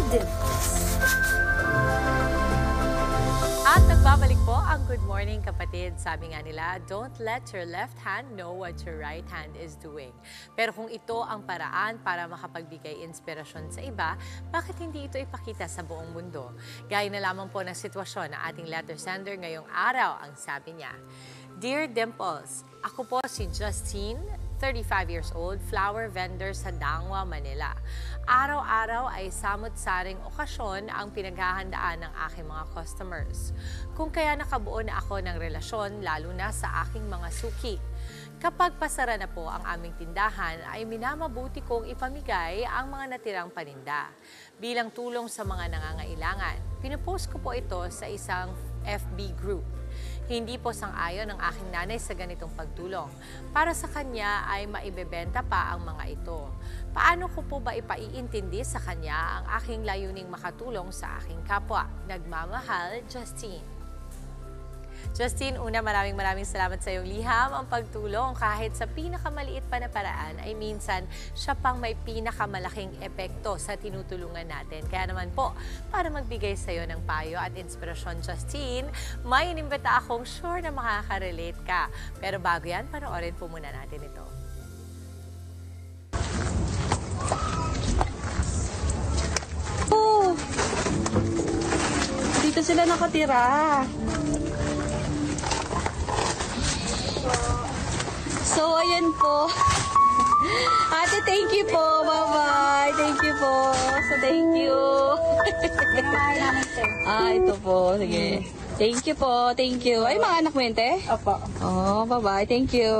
Dimples. At nagbabalik po ang Good Morning Kapatid. Sabi nga nila, don't let your left hand know what your right hand is doing. Pero kung ito ang paraan para makapagbigay inspirasyon sa iba, bakit hindi ito ipakita sa buong mundo? Gaya na lamang po ng sitwasyon ng ating letter sender ngayong araw, ang sabi niya, Dear Dimples, ako po si Justine, 35 years old, flower vendor sa Dangwa, Manila. Araw-araw ay samot-saring okasyon ang pinaghahandaan ng aking mga customers. Kung kaya nakabuo na ako ng relasyon, lalo na sa aking mga suki. Kapag pasara na po ang aming tindahan, ay minamabuti kong ipamigay ang mga natirang paninda. Bilang tulong sa mga nangangailangan, pinupost ko po ito sa isang FB group. Hindi po sang-ayon ang aking nanay sa ganitong pagtulong. Para sa kanya ay maibebenta pa ang mga ito. Paano ko po ba ipaiintindi sa kanya ang aking layuning makatulong sa aking kapwa? Nagmamahal, Justine. Justine, una maraming salamat sa iyong liham. Ang pagtulong kahit sa pinakamaliit pa na paraan ay minsan siya pang may pinakamalaking epekto sa tinutulungan natin. Kaya naman po, para magbigay sa iyo ng payo at inspirasyon, Justine, may inimbita akong sure na makaka-relate ka. Pero bago yan, panoorin po muna natin ito. Oh! Dito sila nakatira. So, ayan po. Ate, thank you po. Bye-bye. Thank you po. So, thank you. Ito po. Sige. Thank you po. Thank you. Ay, mga anak mo yun, te? Opo. Oh, bye-bye. Thank you.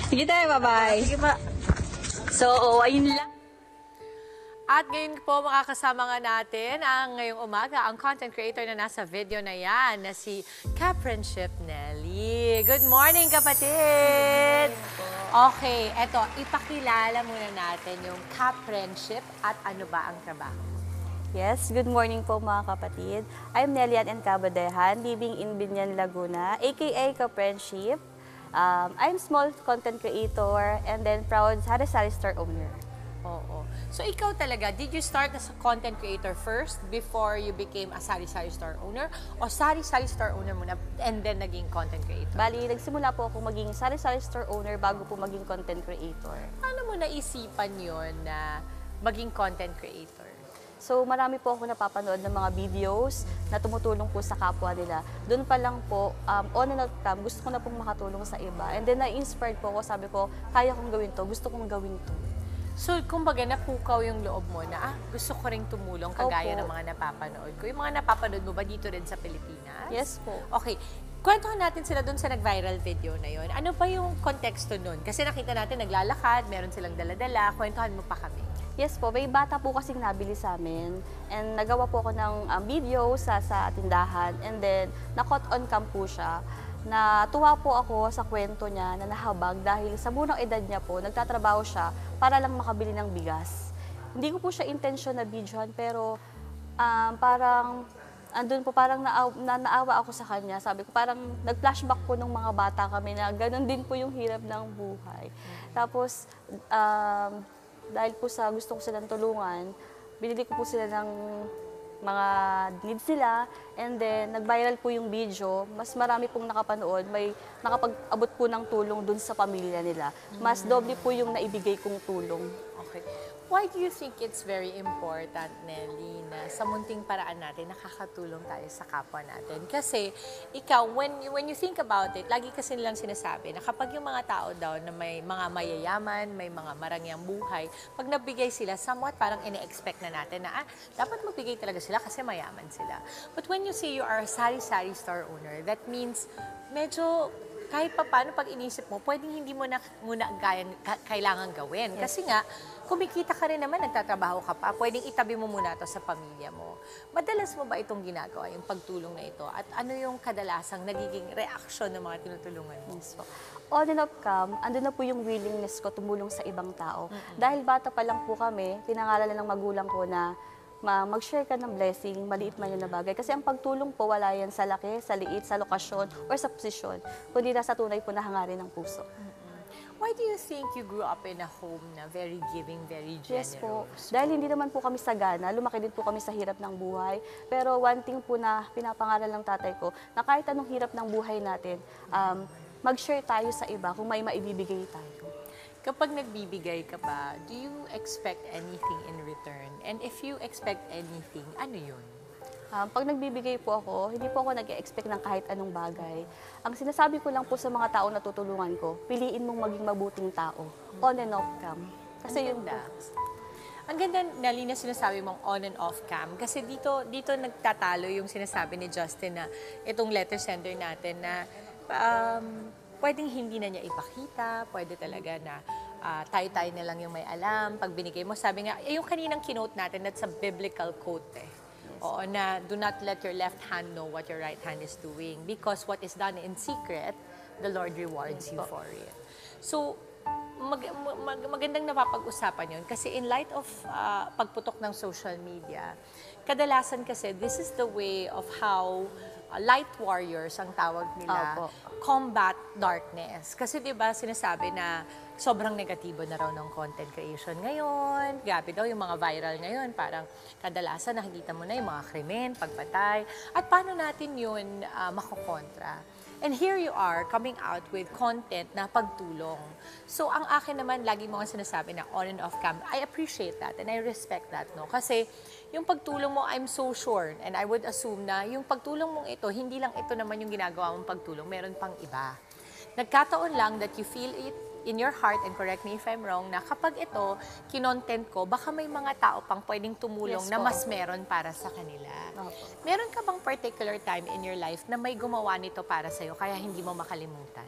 Sige tayo, bye-bye. Sige pa. So, ayun lang. At ngayon po makakasama nga natin ang ngayong umaga, ang content creator na nasa video na yan, na si Ka-Friendship Nelly. Good morning, kapatid! Okay, eto, ipakilala muna natin yung Ka-Friendship at ano ba ang trabaho? Yes, good morning po mga kapatid. I'm Nelian Encabadehan, living in Binyan, Laguna, aka Ka-Friendship. I'm small content creator and then proud sari-sari store owner. Oo. So ikaw talaga, did you start as a content creator first before you became a sari-sari store owner? O sari-sari store owner muna and then naging content creator? Bali, nagsimula po ako maging sari-sari store owner bago po maging content creator. Paano mo naisipan yon na maging content creator? So marami po ako napapanood ng mga videos na tumutulong po sa kapwa nila. Doon pa lang po, on and off cam, gusto ko na pong makatulong sa iba. And then na-inspired po ako, sabi ko, kaya kong gawin to, gusto kong gawin to. So, kumbaga, napukaw yung loob mo na, gusto ko ring tumulong kagaya ng mga napapanood ko. Yung mga napapanood mo ba dito rin sa Pilipinas? Yes po. Okay. Kwentuhan natin sila doon sa nag-viral video na yon. Ano pa yung konteksto nun? Kasi nakita natin naglalakad, meron silang dala-dala. Kwentuhan mo pa kami. Yes po, may bata po kasing nabili sa amin. And nagawa po ako ng video sa tindahan. And then, na-caught on cam po siya. Natuwa po ako sa kwento niya na nahabag dahil sa munang edad niya po, nagtatrabaho siya para lang makabili ng bigas. Hindi ko po siya intention na videohan pero parang andun po parang naawa ako sa kanya. Sabi ko parang nag-flashback po ng mga bata kami na ganun din po yung hirap ng buhay. Tapos dahil po sa gusto ko silang tulungan, binili ko po sila ng mga needs nila, and then nag-viral po yung video, mas marami pong nakapanood, may nakapag-abot po ng tulong dun sa pamilya nila. Mas doble po yung naibigay kong tulong. Okay. Why do you think it's very important, Nelly, na sa munting paraan natin, nakakatulong tayo sa kapwa natin? Kasi ikaw, when you think about it, lagi kasi nilang sinasabi na kapag yung mga tao daw na may mga mayayaman, may mga marangyang buhay, pag nabigay sila, somewhat parang ine-expect na natin na dapat magbigay talaga sila kasi mayaman sila. But when you say you are a sari-sari store owner, that means medyo kahit pa paano pag inisip mo, pwedeng hindi mo na muna kailangan gawin. Yes. Kasi nga, kumikita ka rin naman, nagtatrabaho ka pa, pwedeng itabi mo muna ito sa pamilya mo. Madalas mo ba itong ginagawa, yung pagtulong na ito? At ano yung kadalasang nagiging reaksyon ng mga tinutulungan mo? Yes po. On and off cam, andun na po yung willingness ko tumulong sa ibang tao. Dahil bata pa lang po kami, pinangalanan ng magulang ko na mag-share ka ng blessing, maliit man yun na bagay. Kasi ang pagtulong po, wala yan sa laki, sa liit, sa lokasyon, or sa posisyon, kundi nasa tunay po na hangarin ng puso. Why do you think you grew up in a home na very giving, very generous? Yes po. Dahil hindi naman po kami sagana, lumaki din po kami sa hirap ng buhay. Pero one thing po na pinapangaral ng tatay ko, na kahit anong hirap ng buhay natin, mag-share tayo sa iba kung may maibibigay tayo. Kapag nagbibigay ka ba, do you expect anything in return? And if you expect anything, ano yun? Pag nagbibigay po ako, hindi po ako nag-expect ng kahit anong bagay. Ang sinasabi ko lang po sa mga tao na tutulungan ko, piliin mong maging mabuting tao. On and off cam. Kasi yun po. Ang ganda, Nelly, na sinasabi mong on and off cam. Kasi dito nagtatalo yung sinasabi ni Justin na itong letter sender natin na pwedeng hindi na niya ipakita, pwede talaga na tayo-tayo na lang yung may alam. Pag binigay mo, sabi nga, yung kaninang kinote natin, that's a biblical quote eh. Oo, na do not let your left hand know what your right hand is doing because what is done in secret, the Lord rewards you for it. So, magandang napapag-usapan yun kasi in light of pagputok ng social media, kadalasan kasi this is the way of how light warriors ang tawag nila, combat darkness. Kasi 'di ba sinasabi na sobrang negatibo na raw ng content creation ngayon. Grabe daw yung mga viral ngayon, parang kadalasan nakikita mo na yung mga krimen, pagpatay. At paano natin yun makokontra? And here you are coming out with content na pagtulong. So ang akin naman, lagi mo nga sinasabi na on and off cam, I appreciate that and I respect that, no? Kasi yung pagtulong mo, I'm so sure, and I would assume na yung pagtulong mong ito, hindi lang ito naman yung ginagawa mong pagtulong, meron pang iba. Nagkataon lang that you feel it in your heart, and correct me if I'm wrong, na kapag ito, kinontent ko, baka may mga tao pang pwedeng tumulong na mas meron para sa kanila. Meron ka bang particular time in your life na may gumawa nito para sa'yo, kaya hindi mo makalimutan?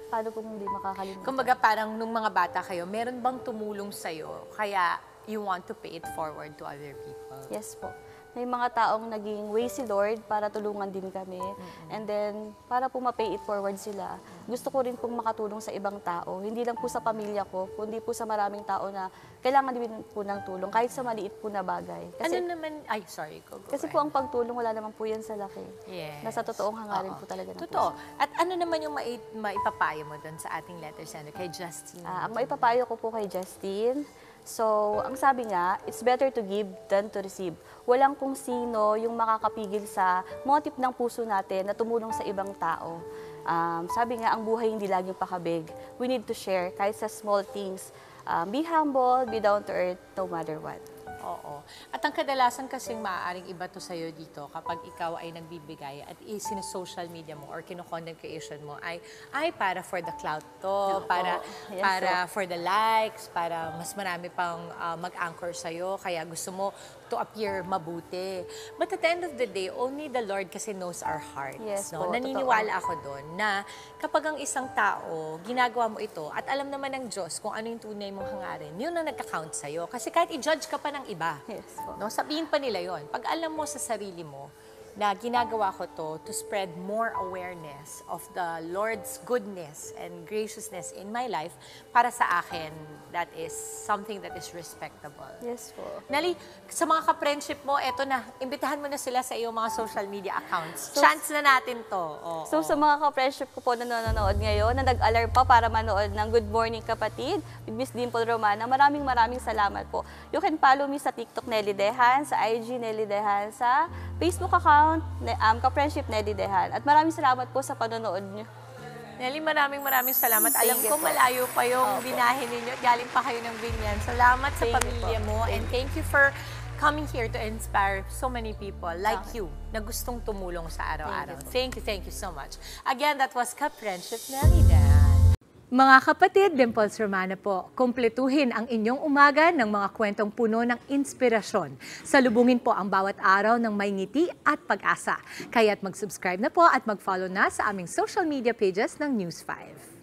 Paano po hindi makakalimutan? Kumbaga parang nung mga bata kayo, meron bang tumulong sa'yo, kaya you want to pay it forward to other people? Yes po. May mga taong naging way si Lord para tulungan din kami. And then, para po ma-pay it forward sila, gusto ko rin pong makatulong sa ibang tao. Hindi lang po sa pamilya ko, kundi po sa maraming tao na kailangan din po ng tulong, kahit sa maliit po na bagay. Kasi, ano naman, ay sorry, go kasi po ang pagtulong, wala naman po yan sa laki. Yes. Nasa totoong hangarin po talaga ng Totoo. At ano naman yung maipapayo mo doon sa ating letter sender kay Justin? Ang maipapayo ko po kay Justin, so, ang sabi nga, it's better to give than to receive. Walang kung sino yung makakapigil sa motive ng puso natin na tumulong sa ibang tao. Sabi nga, ang buhay hindi laging pakabig. We need to share kahit sa small things. Be humble, be down to earth, no matter what. Oo. At ang kadalasan kasing maaaring iba to sa'yo dito kapag ikaw ay nagbibigay at social media mo or kino-content creation mo ay para for the clout to, para for the likes, para mas marami pang mag-anchor sa'yo, kaya gusto mo to appear mabuti. But at the end of the day, only the Lord kasi knows our hearts. Yes, no? po, Naniniwala ako doon na kapag ang isang tao, ginagawa mo ito at alam naman ng Diyos kung ano yung tunay mong hangarin, yun ang nagka-count sa'yo. Kasi kahit i-judge ka pa ng iba, Yes, po. no? Sabihin pa nila yon. Pag alam mo sa sarili mo na ginagawa ko to spread more awareness of the Lord's goodness and graciousness in my life, para sa akin, that is something that is respectable. Yes po. Nelly, sa mga ka-friendship mo, eto na, imbitahan mo na sila sa iyong mga social media accounts. Chance na natin to. So sa mga ka-friendship ko po na nanonood ngayon, na nag-alarm pa para manood ng Good Morning Kapatid with Miss Dimple Romana, maraming salamat po. You can follow me sa TikTok Nelly Dehan, sa IG Nelly Dehan, sa Facebook account ka-friendship Nelly Dehan. At maraming salamat po sa panonood niyo. Nelly, maraming salamat. Alam Thank ko you po. malayo pa yung binahin ninyo. Galing pa kayo ng Binyan. Salamat sa Thank you pamilya po. mo. And thank you for coming here to inspire so many people like you na gustong tumulong sa araw-araw. Thank you so much. Again, that was Ka-Friendship Nelly Dehan. Mga kapatid, Dimples Romana po, kumpletuhin ang inyong umaga ng mga kwentong puno ng inspirasyon. Salubungin po ang bawat araw ng may ngiti at pag-asa. Kaya't mag-subscribe na po at mag-follow na sa aming social media pages ng News 5.